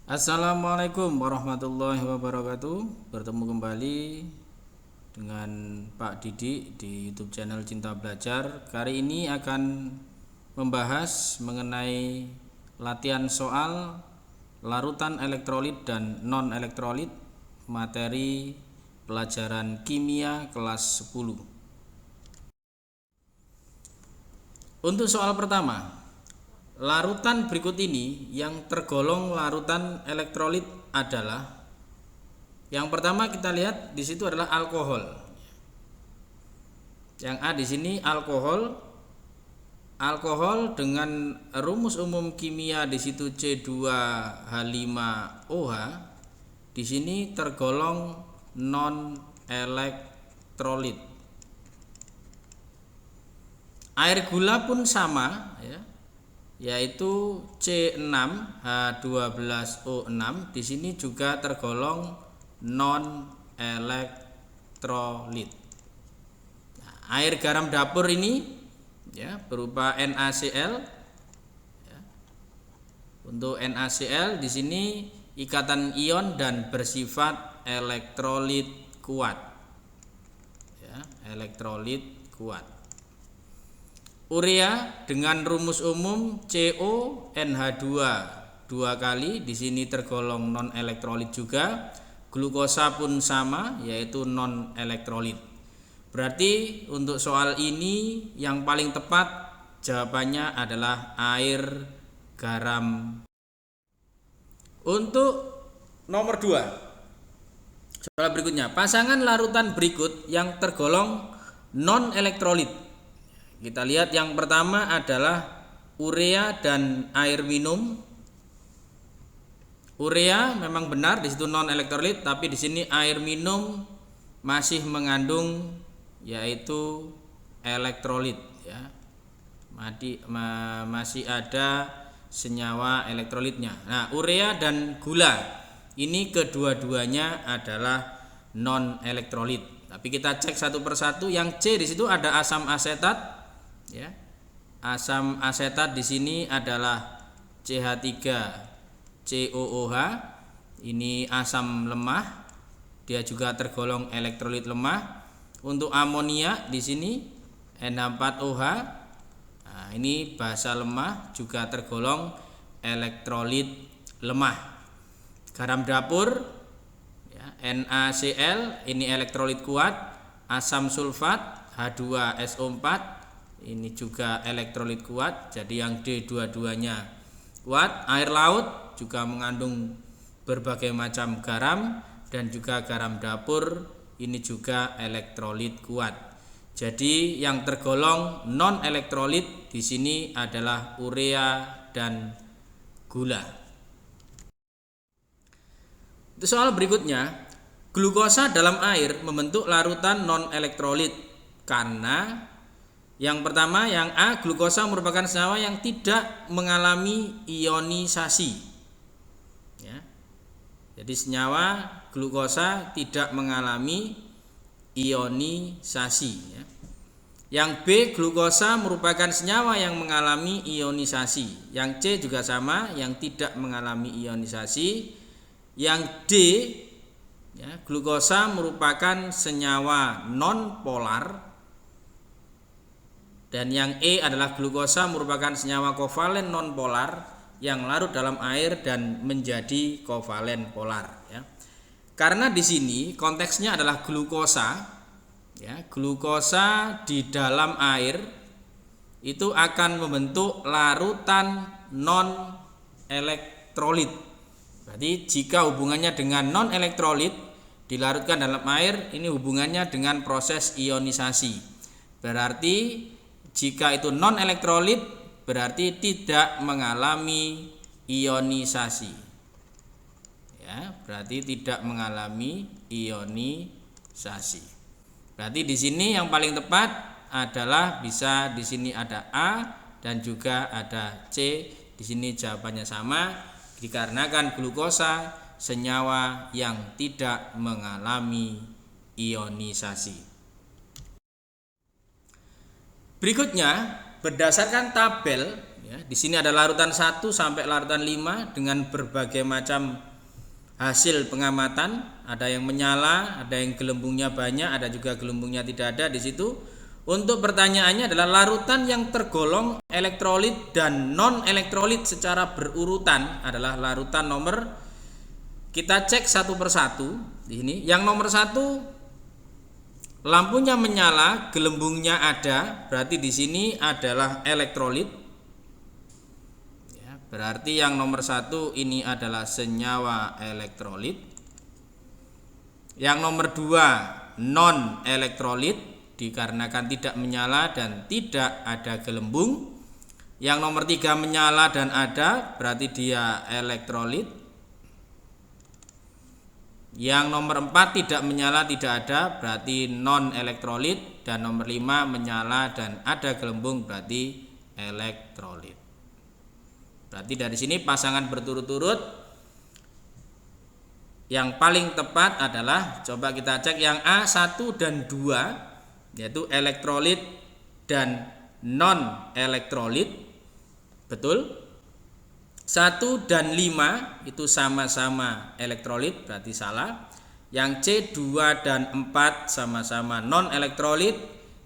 Assalamualaikum warahmatullahi wabarakatuh. Bertemu kembali dengan Pak Didik di YouTube channel Cinta Belajar. Kali ini akan membahas mengenai latihan soal larutan elektrolit dan non elektrolit materi pelajaran kimia kelas 10. Untuk soal pertama, larutan berikut ini yang tergolong larutan elektrolit adalah, yang pertama kita lihat di situ adalah alkohol. Yang A di sini alkohol. Alkohol dengan rumus umum kimia di situ C2H5OH di sini tergolong non elektrolit. Air gula pun sama ya, yaitu C6H12O6 di sini juga tergolong non elektrolit. Nah, air garam dapur ini ya berupa NaCl ya. Untuk NaCl di sini ikatan ion dan bersifat elektrolit kuat ya, elektrolit kuat. Urea dengan rumus umum CONH2 dua kali di sini tergolong non elektrolit juga. Glukosa pun sama, yaitu non elektrolit. Berarti untuk soal ini yang paling tepat jawabannya adalah air garam. Untuk nomor 2, soal berikutnya, pasangan larutan berikut yang tergolong non elektrolit. Kita lihat yang pertama adalah urea dan air minum. Urea memang benar di situ non elektrolit, tapi di sini air minum masih mengandung yaitu elektrolit ya. Masih ada senyawa elektrolitnya. Nah, urea dan gula ini kedua-duanya adalah non elektrolit. Tapi kita cek satu persatu. Yang C di situ ada asam asetat ya. Asam asetat di sini adalah CH3COOH. Ini asam lemah. Dia juga tergolong elektrolit lemah. Untuk amonia di sini NH4OH. Nah, ini basa lemah juga tergolong elektrolit lemah. Garam dapur ya, NaCl ini elektrolit kuat. Asam sulfat H2SO4 ini juga elektrolit kuat. Jadi yang D dua-duanya kuat. Air laut juga mengandung berbagai macam garam dan juga garam dapur ini juga elektrolit kuat. Jadi yang tergolong non elektrolit di sini adalah urea dan gula. Itu soal berikutnya, glukosa dalam air membentuk larutan non elektrolit karena yang pertama, yang A, glukosa merupakan senyawa yang tidak mengalami ionisasi ya. Jadi senyawa glukosa tidak mengalami ionisasi ya. Yang B, glukosa merupakan senyawa yang mengalami ionisasi. Yang C juga sama, yang tidak mengalami ionisasi. Yang D ya, glukosa merupakan senyawa non polar. Dan yang E adalah glukosa merupakan senyawa kovalen non polar yang larut dalam air dan menjadi kovalen polar ya. Karena di sini konteksnya adalah glukosa ya, glukosa di dalam air itu akan membentuk larutan non elektrolit. Berarti jika hubungannya dengan non elektrolit dilarutkan dalam air, ini hubungannya dengan proses ionisasi. Berarti jika itu non elektrolit berarti tidak mengalami ionisasi. Ya, berarti tidak mengalami ionisasi. Berarti di sini yang paling tepat adalah bisa di sini ada A dan juga ada C. Di sini jawabannya sama dikarenakan glukosa senyawa yang tidak mengalami ionisasi. Berikutnya, berdasarkan tabel Ya, di sini ada larutan 1 sampai larutan 5 dengan berbagai macam hasil pengamatan, ada yang menyala, ada yang gelembungnya banyak, ada juga gelembungnya tidak ada di situ. Untuk pertanyaannya adalah larutan yang tergolong elektrolit dan non elektrolit secara berurutan adalah larutan nomor, kita cek satu persatu di sini. Yang nomor 1 lampunya menyala, gelembungnya ada, berarti di sini adalah elektrolit. Berarti yang nomor 1 ini adalah senyawa elektrolit. Yang nomor 2 non elektrolit dikarenakan tidak menyala dan tidak ada gelembung. Yang nomor 3 menyala dan ada, berarti dia elektrolit. Yang nomor 4 tidak menyala tidak ada, berarti non elektrolit. Dan nomor 5 menyala dan ada gelembung, berarti elektrolit. Berarti dari sini pasangan berturut-turut yang paling tepat adalah, coba kita cek yang A 1 dan 2, yaitu elektrolit dan non elektrolit. Betul? 1 dan 5 itu sama-sama elektrolit, berarti salah. Yang C 2 dan 4 sama-sama non elektrolit.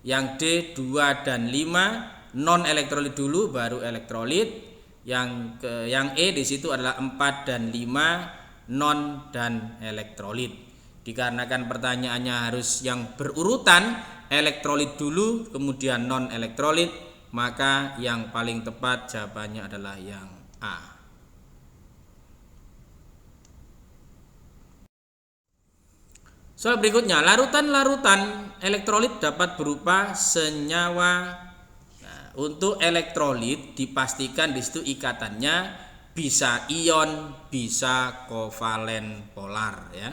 Yang D 2 dan 5 non elektrolit dulu baru elektrolit. Yang E di situ adalah 4 dan 5 non dan elektrolit. Dikarenakan pertanyaannya harus yang berurutan, elektrolit dulu kemudian non elektrolit, maka yang paling tepat jawabannya adalah yang A. Soal berikutnya, larutan-larutan elektrolit dapat berupa senyawa. Untuk elektrolit dipastikan di situ ikatannya bisa ion, bisa kovalen polar ya.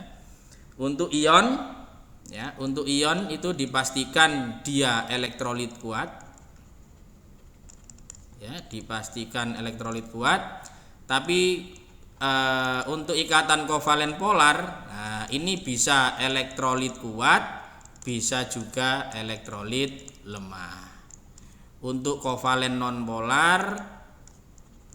Untuk ion itu dipastikan dia elektrolit kuat. Ya, dipastikan elektrolit kuat. Tapi untuk ikatan kovalen polar, ini bisa elektrolit kuat, bisa juga elektrolit lemah. Untuk kovalen non polar,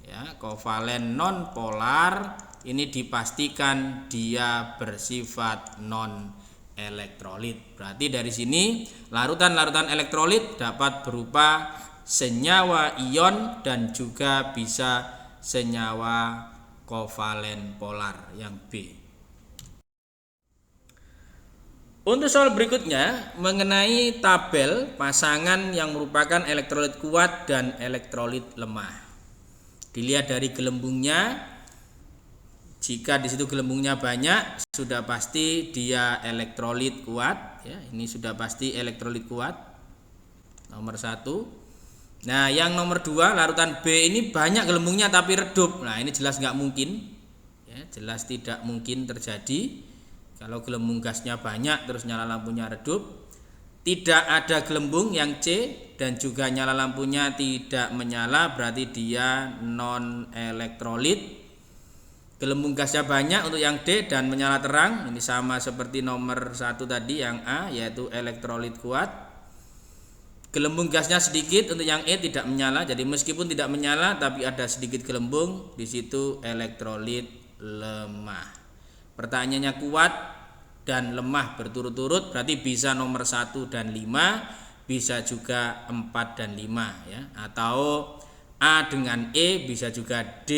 ya, kovalen non polar ini dipastikan dia bersifat non elektrolit. Berarti dari sini larutan-larutan elektrolit dapat berupa senyawa ion dan juga bisa senyawa kovalen polar yang B. Untuk soal berikutnya mengenai tabel pasangan yang merupakan elektrolit kuat dan elektrolit lemah. Dilihat dari gelembungnya, jika di situ gelembungnya banyak, sudah pasti dia elektrolit kuat. Ya, ini sudah pasti elektrolit kuat. Nomor 1. Nah, yang nomor 2 larutan B ini banyak gelembungnya tapi redup. Nah, ini jelas nggak mungkin. Ya, jelas tidak mungkin terjadi. Kalau gelembung gasnya banyak terus nyala lampunya redup. Tidak ada gelembung yang C dan juga nyala lampunya tidak menyala, berarti dia non elektrolit. Gelembung gasnya banyak untuk yang D dan menyala terang, ini sama seperti nomor 1 tadi yang A, yaitu elektrolit kuat. Gelembung gasnya sedikit untuk yang E tidak menyala, jadi meskipun tidak menyala tapi ada sedikit gelembung, di situ elektrolit lemah. Pertanyaannya kuat dan lemah berturut-turut, berarti bisa nomor 1 dan 5, bisa juga 4 dan 5 ya. Atau A dengan E, bisa juga D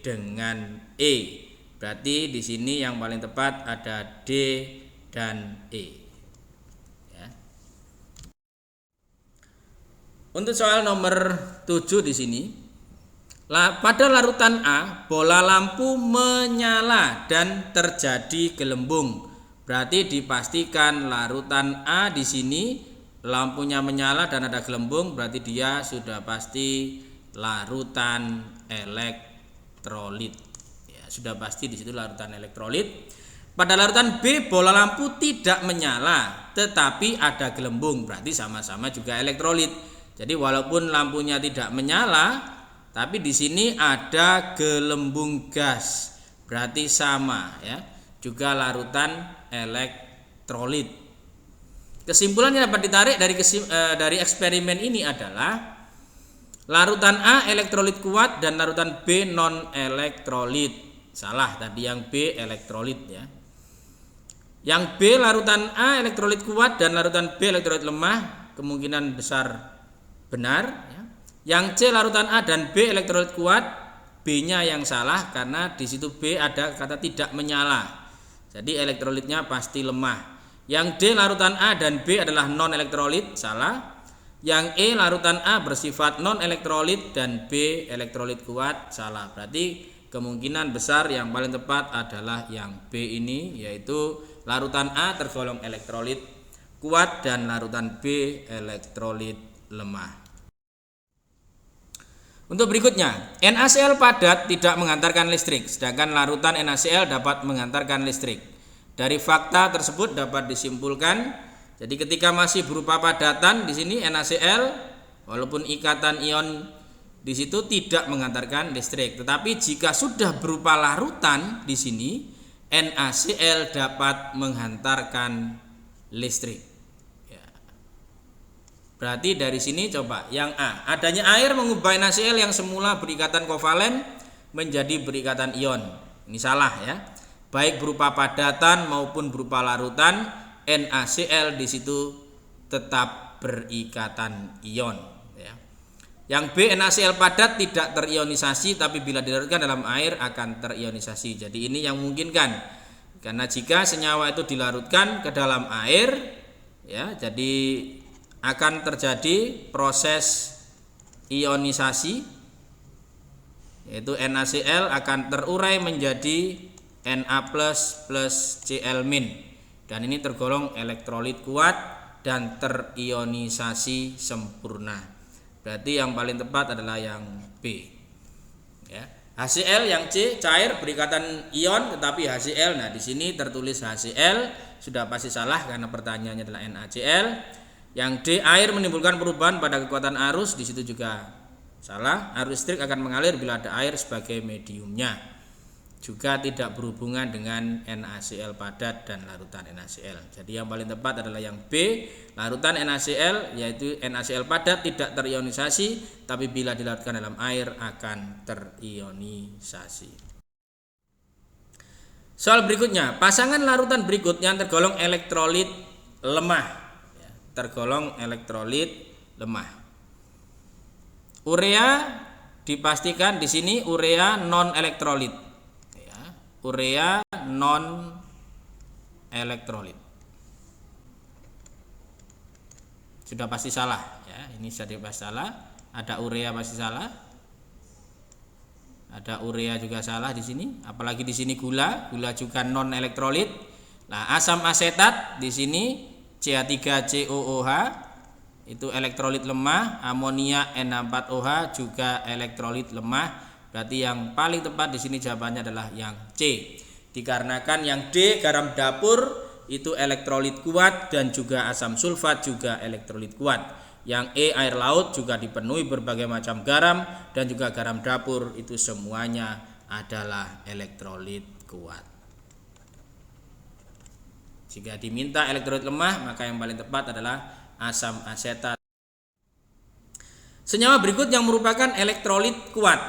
dengan E. Berarti di sini yang paling tepat ada D dan E. Ya. Untuk soal nomor 7 di sini, pada larutan A, bola lampu menyala dan terjadi gelembung. Berarti dipastikan larutan A di sini lampunya menyala dan ada gelembung, berarti dia sudah pasti larutan elektrolit. Ya, sudah pasti di situ larutan elektrolit. Pada larutan B, bola lampu tidak menyala tetapi ada gelembung, berarti sama-sama juga elektrolit. Jadi walaupun lampunya tidak menyala, tapi di sini ada gelembung gas, berarti sama ya, juga larutan elektrolit. Kesimpulan yang dapat ditarik dari eksperimen ini adalah Larutan A elektrolit kuat dan larutan B non elektrolit. Salah tadi, yang B elektrolit ya. Yang B larutan A elektrolit kuat dan larutan B elektrolit lemah, kemungkinan besar benar ya. Yang C larutan A dan B elektrolit kuat, B-nya yang salah karena di situ B ada kata tidak menyala. Jadi elektrolitnya pasti lemah. Yang D larutan A dan B adalah non elektrolit, salah. Yang E larutan A bersifat non elektrolit dan B elektrolit kuat, salah. Berarti kemungkinan besar yang paling tepat adalah yang B ini, yaitu larutan A tergolong elektrolit kuat dan larutan B elektrolit lemah. Untuk berikutnya, NaCl padat tidak mengantarkan listrik, sedangkan larutan NaCl dapat mengantarkan listrik. Dari fakta tersebut dapat disimpulkan, jadi ketika masih berupa padatan di sini NaCl, walaupun ikatan ion di situ tidak mengantarkan listrik, tetapi jika sudah berupa larutan di sini NaCl dapat menghantarkan listrik. Berarti dari sini coba yang A, adanya air mengubah NaCl yang semula berikatan kovalen menjadi berikatan ion. Ini salah ya. Baik berupa padatan maupun berupa larutan, NaCl di situ tetap berikatan ion ya. Yang B, NaCl padat tidak terionisasi tapi bila dilarutkan dalam air akan terionisasi. Jadi ini yang memungkinkan. Karena jika senyawa itu dilarutkan ke dalam air ya, jadi akan terjadi proses ionisasi, yaitu NaCl akan terurai menjadi Na plus Cl min, dan ini tergolong elektrolit kuat dan terionisasi sempurna. Berarti yang paling tepat adalah yang B ya. HCl yang C cair berikatan ion tetapi HCl, nah di sini tertulis HCl, sudah pasti salah karena pertanyaannya adalah NaCl. Yang D, air menimbulkan perubahan pada kekuatan arus, di situ juga salah. Arus listrik akan mengalir bila ada air sebagai mediumnya. Juga tidak berhubungan dengan NaCl padat dan larutan NaCl. Jadi yang paling tepat adalah yang B, larutan NaCl, yaitu NaCl padat tidak terionisasi, tapi bila dilarutkan dalam air akan terionisasi. Soal berikutnya, pasangan larutan berikut yang tergolong elektrolit lemah. Tergolong elektrolit lemah. Urea dipastikan di sini urea non elektrolit. Ya, urea non elektrolit. Sudah pasti salah. Ya, ini sudah pasti salah. Ada urea pasti salah. Ada urea juga salah di sini. Apalagi di sini gula juga non elektrolit. Nah, asam asetat di sini CH3COOH itu elektrolit lemah, amonia N4OH juga elektrolit lemah. Berarti yang paling tepat di sini jawabannya adalah yang C. Dikarenakan yang D, garam dapur itu elektrolit kuat dan juga asam sulfat juga elektrolit kuat. Yang E, air laut juga dipenuhi berbagai macam garam dan juga garam dapur, itu semuanya adalah elektrolit kuat. Jika diminta elektrolit lemah, maka yang paling tepat adalah asam asetat. Senyawa berikut yang merupakan elektrolit kuat.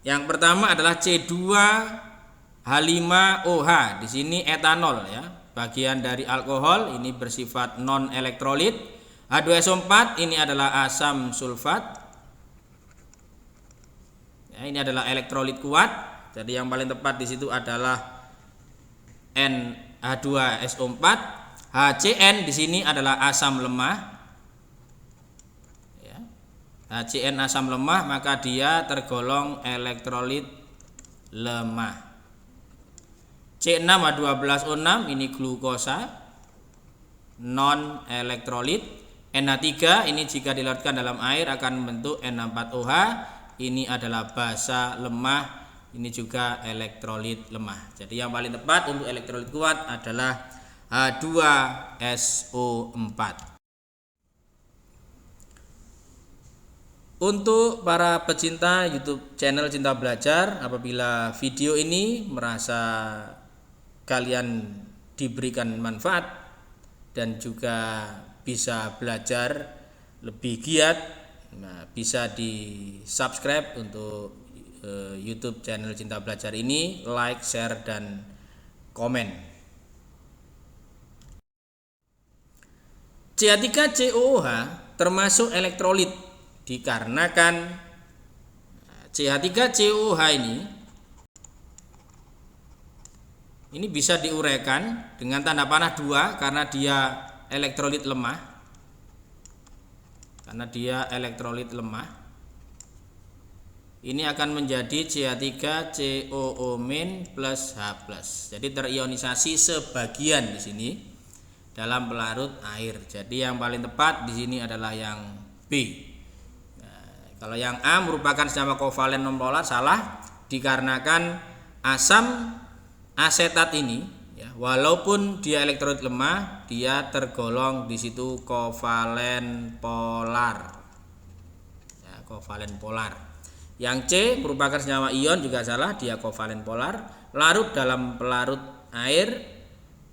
Yang pertama adalah C2H5OH. Di sini etanol ya, bagian dari alkohol, ini bersifat non elektrolit. H2SO4 ini adalah asam sulfat. Ya, ini adalah elektrolit kuat. Jadi yang paling tepat di situ adalah H2SO4. HCN di sini adalah asam lemah. Ya. HCN asam lemah, maka dia tergolong elektrolit lemah. C6H12O6 ini glukosa non elektrolit. NH3 ini jika dilarutkan dalam air akan membentuk N4OH. Ini adalah basa lemah. Ini juga elektrolit lemah. Jadi yang paling tepat untuk elektrolit kuat adalah H2SO4. Untuk para pecinta YouTube channel Cinta Belajar, apabila video ini merasa kalian diberikan manfaat dan juga bisa belajar lebih giat Nah, bisa di subscribe untuk YouTube channel Cinta Belajar ini, like, share, dan komen. CH3COOH termasuk elektrolit dikarenakan CH3COOH ini bisa diuraikan dengan tanda panah 2 karena dia elektrolit lemah. Ini akan menjadi CH3COO- plus H+. Jadi terionisasi sebagian di sini dalam pelarut air. Jadi yang paling tepat di sini adalah yang B. Nah, kalau yang A merupakan senyawa kovalen nonpolar, salah dikarenakan asam asetat ini ya, walaupun dia elektrolit lemah, dia tergolong di situ kovalen polar. Ya, kovalen polar. Yang C merupakan senyawa ion, juga salah, dia kovalen polar, larut dalam pelarut air.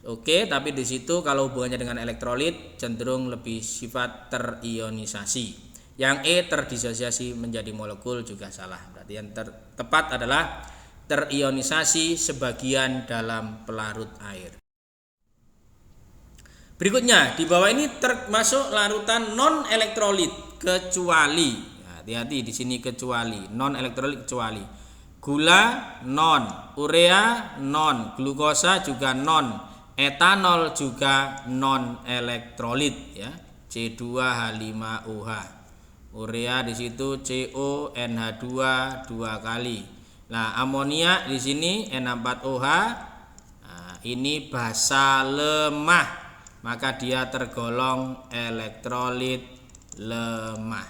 Oke, tapi di situ kalau hubungannya dengan elektrolit cenderung lebih sifat terionisasi. Yang E terdisosiasi menjadi molekul, juga salah. Berarti yang tepat adalah terionisasi sebagian dalam pelarut air. Berikutnya, di bawah ini termasuk larutan non elektrolit kecuali, hati-hati di sini, kecuali non elektrolit, kecuali gula non, urea non, glukosa juga non, etanol juga non elektrolit ya, C2H5OH. Urea di situ CONH2 2 kali. Nah, amonia di sini N4OH. Nah, ini basa lemah, maka dia tergolong elektrolit lemah.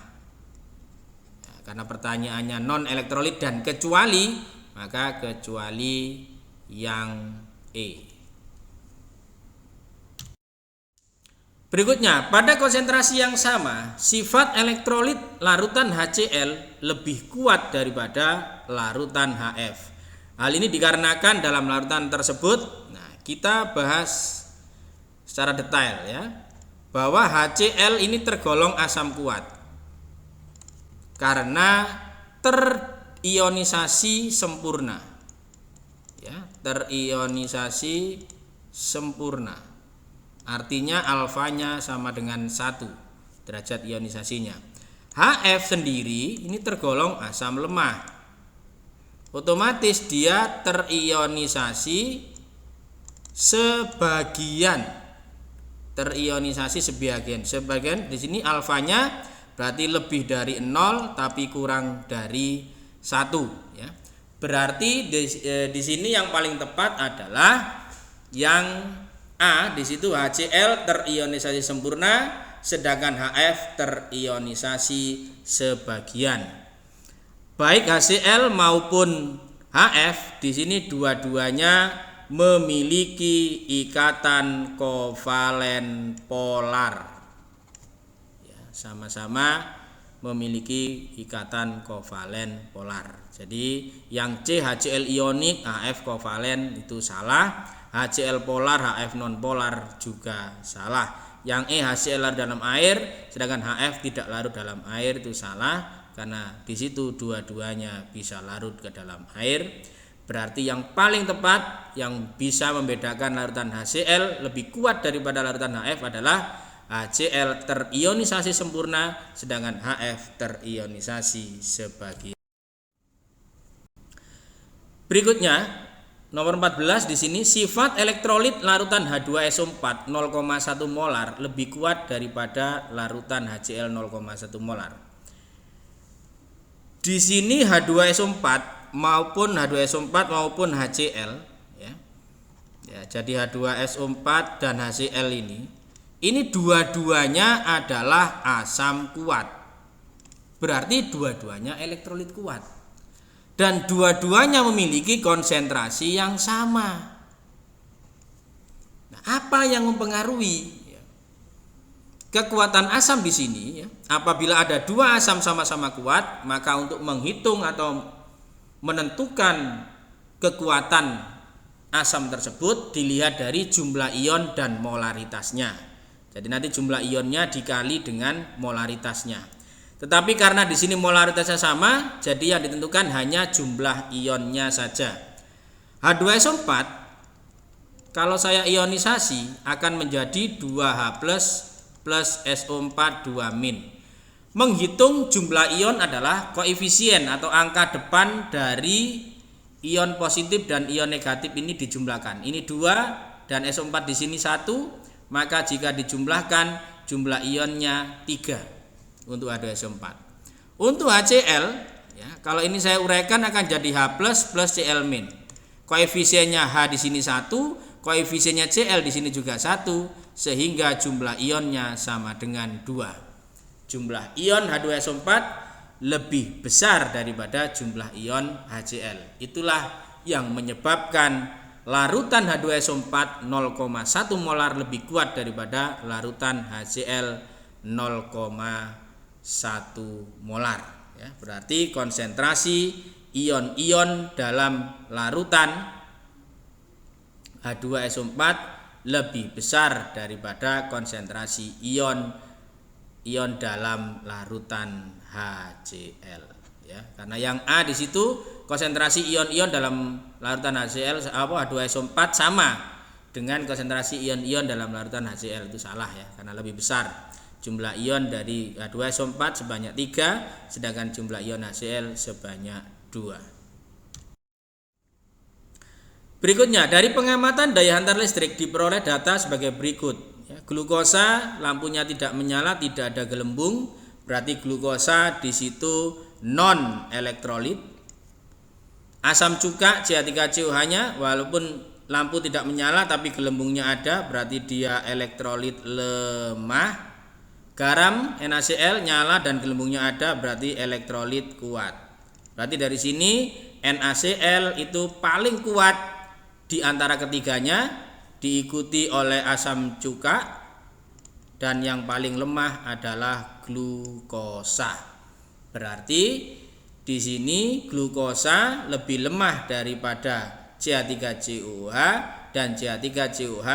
Karena pertanyaannya non elektrolit dan kecuali, maka kecuali yang E. Berikutnya, pada konsentrasi yang sama, sifat elektrolit larutan HCl lebih kuat daripada larutan HF. Hal ini dikarenakan dalam larutan tersebut, nah kita bahas secara detail ya, bahwa HCl ini tergolong asam kuat karena terionisasi sempurna ya, terionisasi sempurna, artinya alfanya sama dengan 1 derajat ionisasinya. HF sendiri ini tergolong asam lemah, otomatis dia terionisasi sebagian, sebagian di sini alfanya berarti lebih dari 0 tapi kurang dari 1 ya. Berarti di sini yang paling tepat adalah yang A, di situ HCl terionisasi sempurna sedangkan HF terionisasi sebagian. Baik HCl maupun HF di sini dua-duanya memiliki ikatan kovalen polar. Sama-sama memiliki ikatan kovalen polar. Jadi yang C HCl ionik, HF kovalen itu salah. HCl polar, HF non polar juga salah. Yang E HCl larut dalam air, sedangkan HF tidak larut dalam air, itu salah karena di situ dua-duanya bisa larut ke dalam air. Berarti yang paling tepat yang bisa membedakan larutan HCl lebih kuat daripada larutan HF adalah HCl terionisasi sempurna sedangkan HF terionisasi sebagian. Berikutnya nomor 14 di sini, sifat elektrolit larutan H2SO4 0,1 molar lebih kuat daripada larutan HCl 0,1 molar. Di sini H2SO4 maupun HCl ya. Ya, jadi H2SO4 dan HCl ini dua-duanya adalah asam kuat. Berarti dua-duanya elektrolit kuat. Dan dua-duanya memiliki konsentrasi yang sama. Nah, apa yang mempengaruhi kekuatan asam di sini ya? Apabila ada dua asam sama-sama kuat, maka untuk menghitung atau menentukan kekuatan asam tersebut dilihat dari jumlah ion dan molaritasnya. Jadi nanti jumlah ionnya dikali dengan molaritasnya. Tetapi karena di sini molaritasnya sama, jadi yang ditentukan hanya jumlah ionnya saja. H2SO4 kalau saya ionisasi akan menjadi 2H+ plus SO4 2-. Menghitung jumlah ion adalah koefisien atau angka depan dari ion positif dan ion negatif ini dijumlahkan. Ini 2 dan SO4 di sini 1, maka jika dijumlahkan jumlah ionnya 3 untuk H2SO4. Untuk HCl, ya, kalau ini saya uraikan akan jadi H+ plus Cl-. Koefisiennya H di sini 1, koefisiennya Cl di sini juga 1, sehingga jumlah ionnya sama dengan 2. Jumlah ion H2SO4 lebih besar daripada jumlah ion HCl. Itulah yang menyebabkan larutan H2SO4 0,1 molar lebih kuat daripada larutan HCl 0,1 molar. Ya, berarti konsentrasi ion-ion dalam larutan H2SO4 lebih besar daripada konsentrasi ion dalam larutan HCl, ya, karena yang A di situ konsentrasi ion-ion dalam larutan H2SO4 sama dengan konsentrasi ion-ion dalam larutan HCl. Itu salah, ya, karena lebih besar jumlah ion dari H2SO4 sebanyak 3, sedangkan jumlah ion HCl sebanyak 2. Berikutnya, dari pengamatan daya hantar listrik diperoleh data sebagai berikut. Glukosa lampunya tidak menyala, tidak ada gelembung, berarti glukosa di situ non elektrolit. Asam cuka CH3COH-nya walaupun lampu tidak menyala tapi gelembungnya ada, berarti dia elektrolit lemah. Garam NaCl nyala dan gelembungnya ada, berarti elektrolit kuat. Berarti dari sini NaCl itu paling kuat di antara ketiganya, diikuti oleh asam cuka, dan yang paling lemah adalah glukosa. Berarti di sini glukosa lebih lemah daripada CH3COH dan CH3COH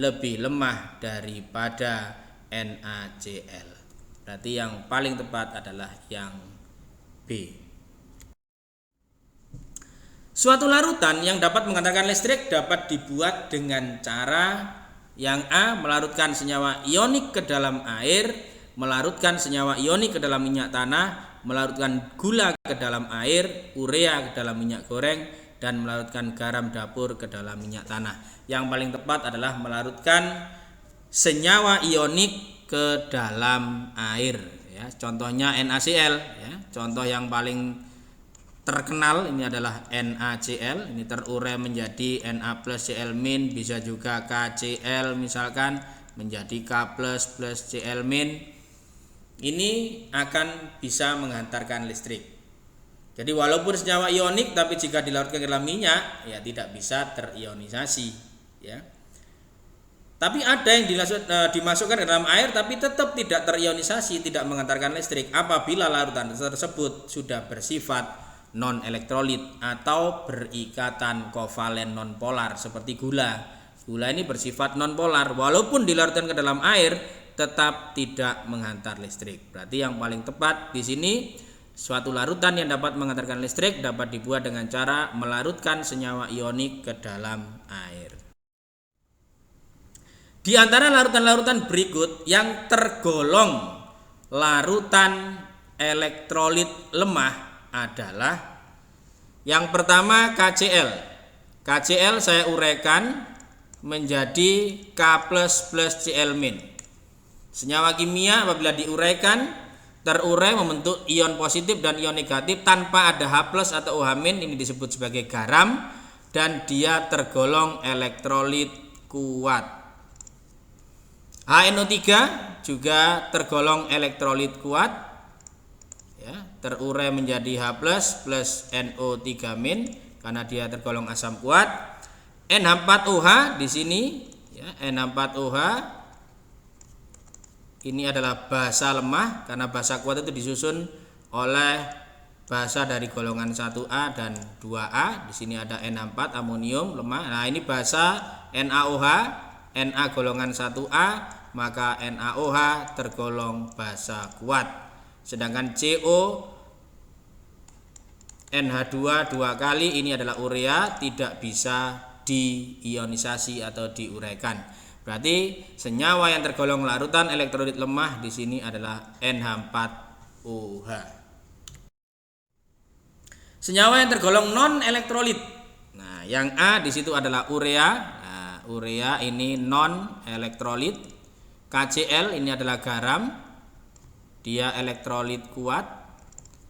lebih lemah daripada NaCl. Berarti yang paling tepat adalah yang B. Suatu larutan yang dapat menghantarkan listrik dapat dibuat dengan cara yang A, melarutkan senyawa ionik ke dalam air, melarutkan senyawa ionik ke dalam minyak tanah, melarutkan gula ke dalam air, urea ke dalam minyak goreng, dan melarutkan garam dapur ke dalam minyak tanah. Yang paling tepat adalah melarutkan senyawa ionik ke dalam air, ya. Contohnya NaCl, ya. Contoh yang paling terkenal ini adalah NaCl, ini terurai menjadi Na plus Cl min, bisa juga KCl misalkan menjadi K plus Cl min. Ini akan bisa menghantarkan listrik. Jadi walaupun senyawa ionik tapi jika dilarutkan ke dalam minyak ya tidak bisa terionisasi, ya. Tapi ada yang dimasukkan ke dalam air tapi tetap tidak terionisasi, tidak menghantarkan listrik apabila larutan tersebut sudah bersifat non elektrolit atau berikatan kovalen non polar seperti gula. Gula ini bersifat non polar, walaupun dilarutkan ke dalam air tetap tidak menghantar listrik. Berarti yang paling tepat di sini, suatu larutan yang dapat menghantarkan listrik dapat dibuat dengan cara melarutkan senyawa ionik ke dalam air. Di antara larutan-larutan berikut yang tergolong larutan elektrolit lemah adalah yang pertama KCl. KCl saya uraikan menjadi K plus Cl min. Senyawa kimia apabila diuraikan terurai membentuk ion positif dan ion negatif tanpa ada H plus atau OH min, ini disebut sebagai garam dan dia tergolong elektrolit kuat. HNO3 juga tergolong elektrolit kuat, ya, terurai menjadi H plus NO3 min karena dia tergolong asam kuat. NH4OH di sini, ya, NH4OH ini adalah basa lemah karena basa kuat itu disusun oleh basa dari golongan 1A dan 2A. Di sini ada NH4 amonium lemah. Nah, ini basa NaOH, Na golongan 1A, maka NaOH tergolong basa kuat. Sedangkan CO NH2 dua kali ini adalah urea, tidak bisa diionisasi atau diuraikan. Berarti senyawa yang tergolong larutan elektrolit lemah di sini adalah NH4OH. Senyawa yang tergolong non elektrolit. Nah, yang A di situ adalah urea. Nah, urea ini non elektrolit. KCl ini adalah garam. Dia elektrolit kuat.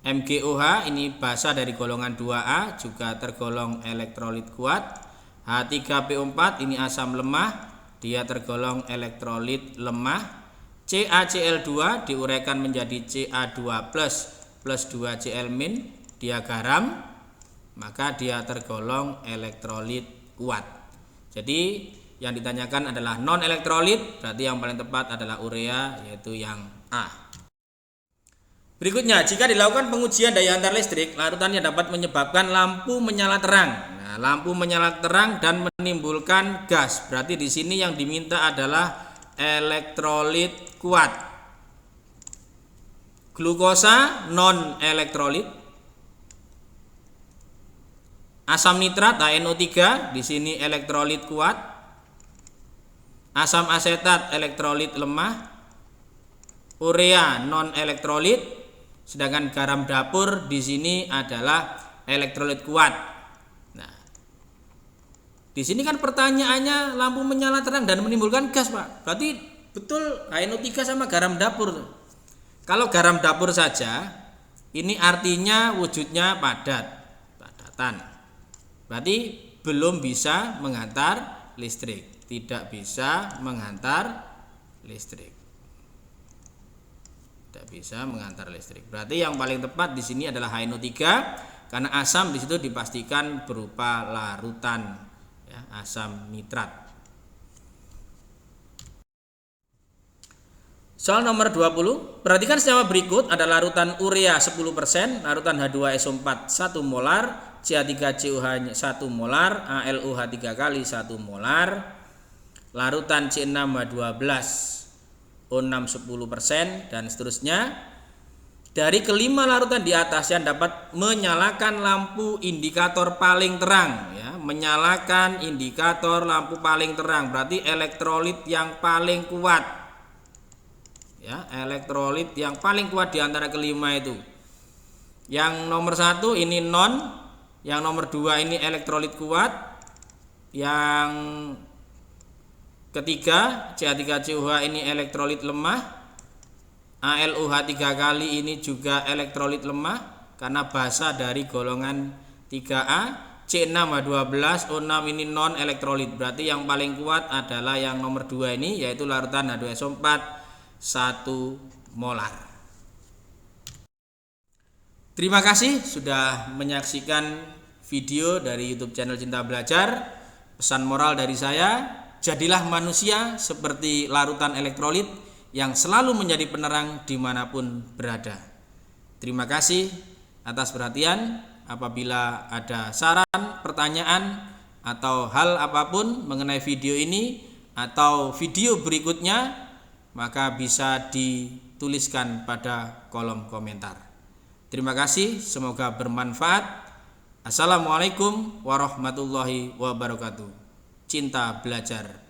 MgOH ini basa dari golongan 2A, juga tergolong elektrolit kuat. H3PO4 ini asam lemah, dia tergolong elektrolit lemah. CaCl2 diuraikan menjadi Ca2+ plus 2Cl-, dia garam, maka dia tergolong elektrolit kuat. Jadi yang ditanyakan adalah non elektrolit, berarti yang paling tepat adalah urea, yaitu yang A. Berikutnya, jika dilakukan pengujian daya antar listrik, larutannya dapat menyebabkan lampu menyala terang. Nah, lampu menyala terang dan menimbulkan gas. Berarti di sini yang diminta adalah elektrolit kuat. Glukosa non elektrolit. Asam nitrat NO3 di sini elektrolit kuat. Asam asetat elektrolit lemah. Urea non elektrolit. Sedangkan garam dapur di sini adalah elektrolit kuat. Nah, di sini kan pertanyaannya lampu menyala terang dan menimbulkan gas, Pak. Berarti betul NO3 sama garam dapur. Kalau garam dapur saja, ini artinya wujudnya padatan. Berarti belum bisa menghantar listrik, tidak bisa menghantar listrik. Bisa menghantar listrik. Berarti yang paling tepat di sini adalah HNO3 karena asam di situ dipastikan berupa larutan, ya, asam nitrat. Soal nomor 20, perhatikan senyawa berikut ada larutan urea 10%, larutan H2SO4 1 molar, CH3COH 1 molar, ALOH 3 kali 1 molar, larutan C6H12 O6 10% dan seterusnya. Dari kelima larutan di atas yang dapat menyalakan lampu indikator paling terang, ya, menyalakan indikator lampu paling terang, berarti elektrolit yang paling kuat, ya, elektrolit yang paling kuat di antara kelima itu. Yang nomor 1 ini non, yang nomor 2 ini elektrolit kuat, yang ketiga CH3COH ini elektrolit lemah, ALOH 3 kali ini juga elektrolit lemah karena basa dari golongan 3A. C6H12 O6 ini non elektrolit, berarti yang paling kuat adalah yang nomor 2 ini, yaitu larutan H2SO4 1 molar. Terima kasih sudah menyaksikan video dari YouTube channel Cinta Belajar. Pesan moral dari saya, jadilah manusia seperti larutan elektrolit yang selalu menjadi penerang dimanapun berada. Terima kasih atas perhatian. Apabila ada saran, pertanyaan, atau hal apapun mengenai video ini atau video berikutnya, maka bisa dituliskan pada kolom komentar. Terima kasih, semoga bermanfaat. Assalamualaikum warahmatullahi wabarakatuh. Cinta Belajar.